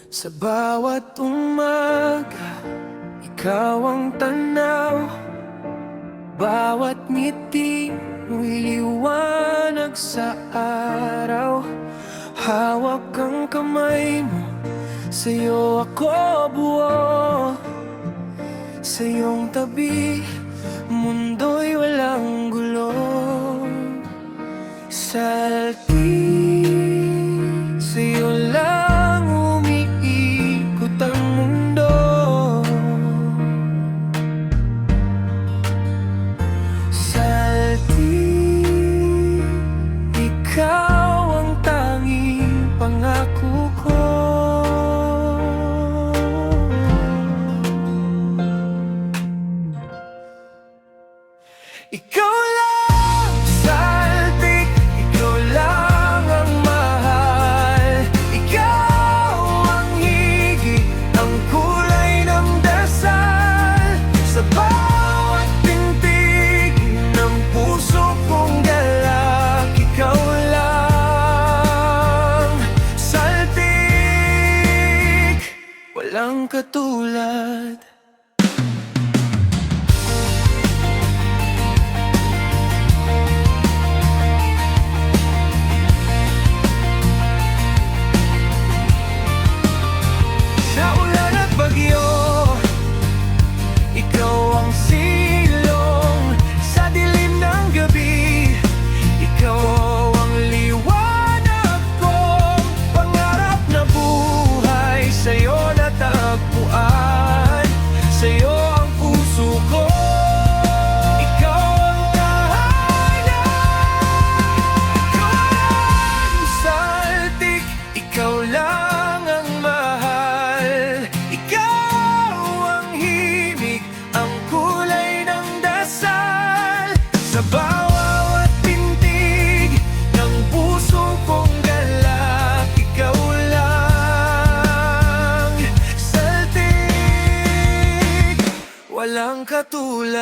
Sa bawat umaga, ikaw ang tanaw. Bawat ngiti mo'y liwanag sa araw. Hawak ang kamay mo, sa'yo ako buo. Sa iyong tabi, mundo'y walang gulo. Saltik, sa'yo lang umiikot ang mundo. Saltik, ikaw ang tanging pangako ko. Ikaw lang, saltik, ikaw lang ang mahal. Ikaw ang higit, ang kulay ng dasal. Sa bawat tintig ng puso kong galak, ikaw lang, saltik, walang katulad. Ikaw ang silong sa dilim ng gabi. Ikaw ang liwanag kong pangarap na buhay. Sa'yo natagpuan, sa'yo ang puso ko. Ikaw ang tahanan. Ikaw lang, saltik, ikaw lang ang mahal. Ikaw ang himig, ang kulay ng dasal. Sa bawat tintig ng puso kong galak, ikaw lang, saltik, walang katulad.